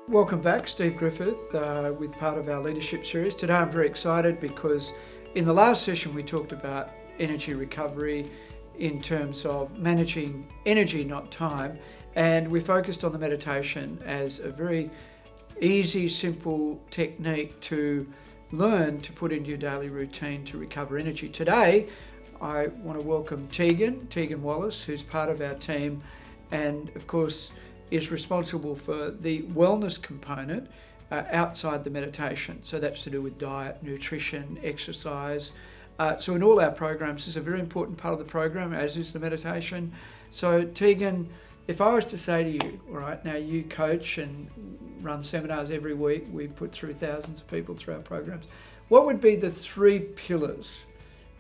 Welcome back, Steve Griffith, with part of our leadership series. Today I'm very excited because in the last session we talked about energy recovery in terms of managing energy, not time, and we focused on the meditation as a very easy, simple technique to learn to put into your daily routine to recover energy. Today I want to welcome Tegan Wallace, who's part of our team and of course is responsible for the wellness component outside the meditation. So that's to do with diet, nutrition, exercise. So in all our programs, this is a very important part of the program, as is the meditation. So Tegan, if I was to say to you, all right, now you coach and run seminars every week, we put through thousands of people through our programs, what would be the 3 pillars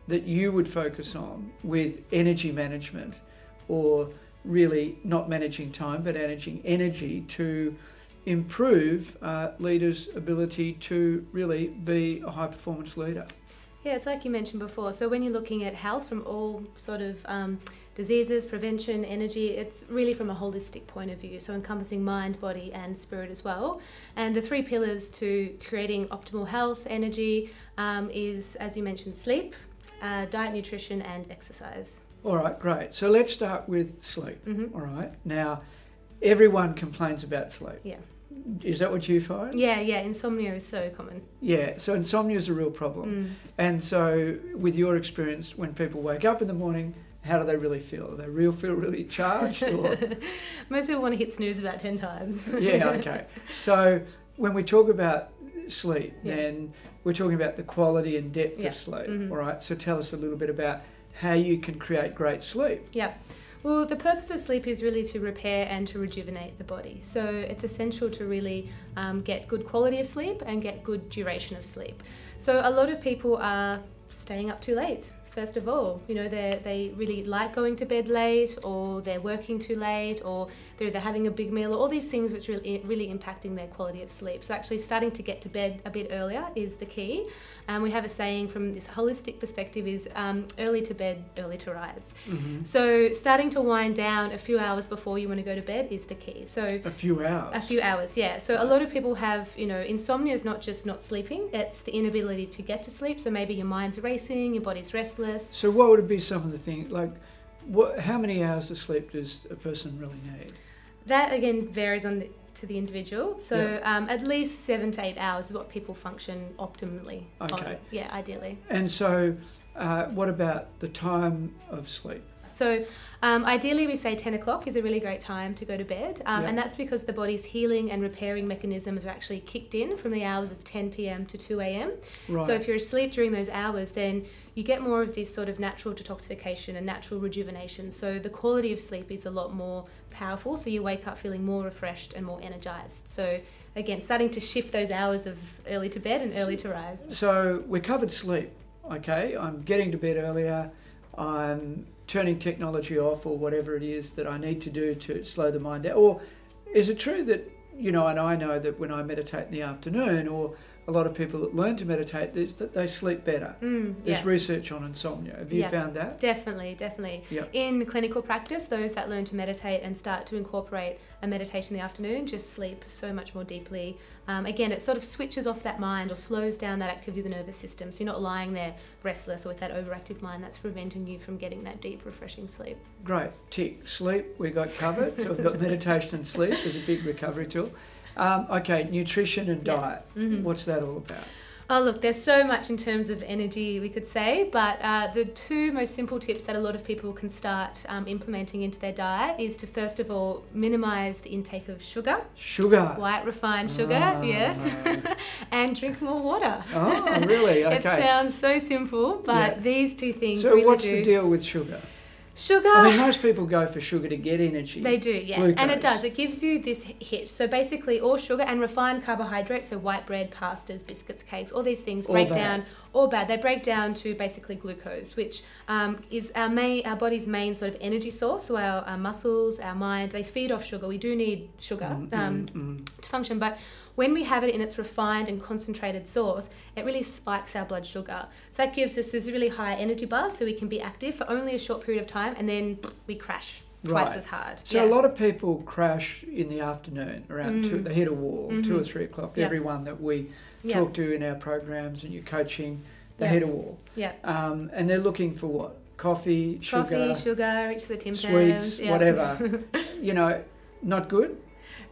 that you would focus on with energy management, or really not managing time, but managing energy to improve leaders' ability to really be a high-performance leader? Yeah, it's like you mentioned before. So when you're looking at health from all sort of diseases, prevention, energy, it's really from a holistic point of view. So encompassing mind, body and spirit as well. And the 3 pillars to creating optimal health, energy is, as you mentioned, sleep, diet, nutrition and exercise. All right, great. So let's start with sleep. Mm-hmm. All right. Now, everyone complains about sleep. Yeah. Is that what you find? Yeah. Insomnia is so common. Yeah, so insomnia is a real problem. And so with your experience, when people wake up in the morning, how do they really feel? Do they feel really charged? Or? Most people want to hit snooze about 10 times. Yeah, okay. So when we talk about sleep, then we're talking about the quality and depth of sleep. Mm-hmm. All right, so tell us a little bit about how you can create great sleep. Yeah. Well, the purpose of sleep is really to repair and to rejuvenate the body. So it's essential to really get good quality of sleep and get good duration of sleep. So a lot of people are staying up too late. First of all, you know, they really like going to bed late, or they're working too late, or they're having a big meal, or all these things which really impacting their quality of sleep. So actually starting to get to bed a bit earlier is the key. And we have a saying from this holistic perspective is early to bed, early to rise. Mm-hmm. So starting to wind down a few hours before you want to go to bed is the key. So a few hours? A few hours, yeah. So a lot of people have, you know, insomnia is not just not sleeping, it's the inability to get to sleep. So maybe your mind's racing, your body's restless. So what would be some of the things, like how many hours of sleep does a person really need? That again varies to the individual. So at least 7 to 8 hours is what people function optimally on. Yeah, ideally. And so what about the time of sleep? So ideally we say 10 o'clock is a really great time to go to bed, and that's because the body's healing and repairing mechanisms are actually kicked in from the hours of 10 p.m. to 2 a.m. Right. So if you're asleep during those hours, then you get more of this sort of natural detoxification and natural rejuvenation. So the quality of sleep is a lot more powerful, so you wake up feeling more refreshed and more energized. So again, starting to shift those hours of early to bed and early to rise. So we covered sleep, okay? I'm getting to bed earlier, I'm turning technology off, or whatever it is that I need to do to slow the mind down. Or is it true that, you know, and I know that when I meditate in the afternoon, or a lot of people that learn to meditate, is that they sleep better. There's research on insomnia. Have you found that? Definitely. Yep. In clinical practice, those that learn to meditate and start to incorporate a meditation in the afternoon just sleep so much more deeply. Again, it sort of switches off that mind or slows down that activity of the nervous system. So you're not lying there restless or with that overactive mind that's preventing you from getting that deep, refreshing sleep. Great. Tick. Sleep, we got covered. So we've got meditation and sleep as a big recovery tool. Okay, nutrition and diet. Mm-hmm. What's that all about? Oh, look, there's so much in terms of energy we could say, but the 2 most simple tips that a lot of people can start implementing into their diet is to, first of all, minimise the intake of sugar. Sugar. White refined sugar, yes. And drink more water. Oh, really? Okay. It sounds so simple, but these 2 things so really what's the deal with sugar? Sugar. I mean, most people go for sugar to get energy. They do, yes. Glucose. And it does. It gives you this hit. So basically all sugar and refined carbohydrates, so white bread, pastas, biscuits, cakes, all these things break down, or bad. They break down to basically glucose, which is our body's main sort of energy source. So our muscles, our mind, they feed off sugar. We do need sugar to function. But when we have it in its refined and concentrated source, it really spikes our blood sugar. So that gives us this really high energy bar, so we can be active for only a short period of time, and then we crash twice as hard. So a lot of people crash in the afternoon around they hit a wall, 2 or 3 o'clock. Everyone that we talk to in our programs and your coaching, they hit a wall. And they're looking for what? Coffee, sugar, reach for the Tim sweets, whatever. You know, not good?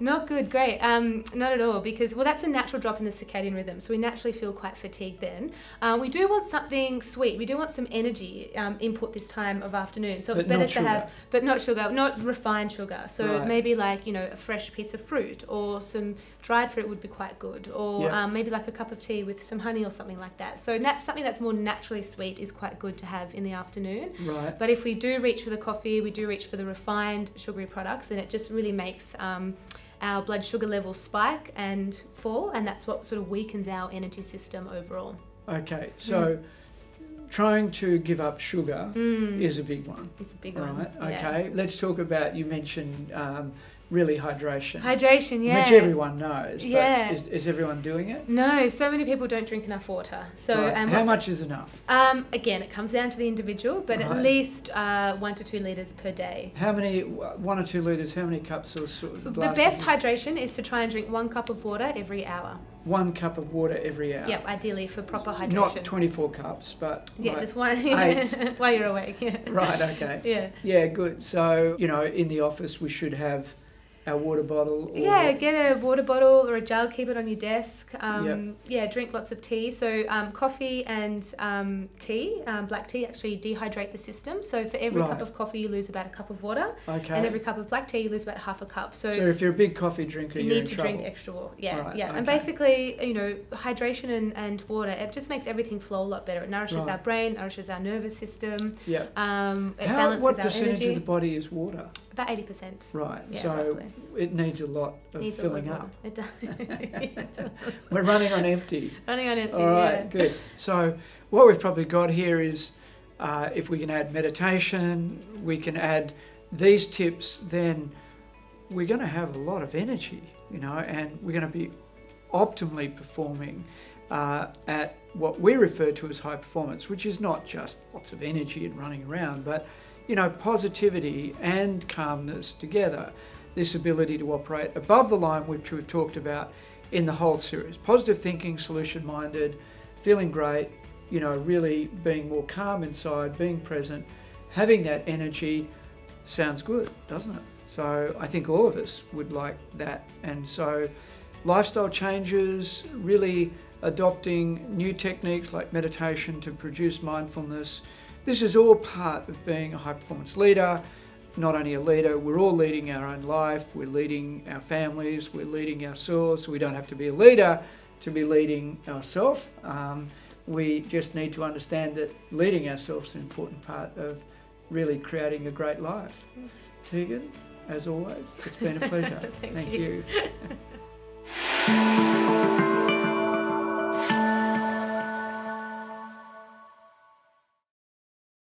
Not good, great. Not at all, because, well, that's a natural drop in the circadian rhythm, so we naturally feel quite fatigued then. We do want something sweet. We do want some energy input this time of afternoon. So it's better to have, but not sugar, not refined sugar. So maybe like, you know, a fresh piece of fruit, or some dried fruit would be quite good, or maybe like a cup of tea with some honey or something like that. So something that's more naturally sweet is quite good to have in the afternoon. Right. But if we do reach for the coffee, we do reach for the refined sugary products, then it just really makes our blood sugar levels spike and fall, and that's what sort of weakens our energy system overall. Okay, so trying to give up sugar is a big one. It's a big one. Right, okay. Let's talk about, you mentioned really hydration. Hydration, which everyone knows, but is everyone doing it? No, so many people don't drink enough water. So how much is enough? Again, it comes down to the individual, but at least 1 to 2 litres per day. How many, 1 or 2 litres, how many cups or sort of The best hydration is to try and drink 1 cup of water every hour. 1 cup of water every hour? Yep, ideally for proper hydration. Not 24 cups, but like just one 8. while you're awake. Right, okay. Yeah, good. So, you know, in the office we should have our water bottle. Or get a water bottle or a jug, keep it on your desk. Drink lots of tea. So coffee and tea, black tea, actually dehydrate the system. So for every cup of coffee you lose about a cup of water, and every cup of black tea you lose about half a cup. So if you're a big coffee drinker, you need to drink extra water. And basically, you know, hydration and water, it just makes everything flow a lot better. It nourishes our brain, nourishes our nervous system. It balances what our percentage energy. of the body is water? About 80%. Right. Yeah, so roughly. it needs a lot of filling up. It does. It does. We're running on empty. Running on empty. All right, good. So what we've probably got here is if we can add meditation, we can add these tips, then we're going to have a lot of energy, you know, and we're going to be optimally performing at what we refer to as high performance, which is not just lots of energy and running around, but, you know, positivity and calmness together. This ability to operate above the line, which we've talked about in the whole series. Positive thinking, solution-minded, feeling great, you know, really being more calm inside, being present, having that energy sounds good, doesn't it? So I think all of us would like that. And so lifestyle changes, really adopting new techniques like meditation to produce mindfulness. This is all part of being a high-performance leader. Not only a leader, we're all leading our own life, we're leading our families, we're leading ourselves. So we don't have to be a leader to be leading ourselves. We just need to understand that leading ourselves is an important part of really creating a great life. Tegan, as always, it's been a pleasure. Thank you.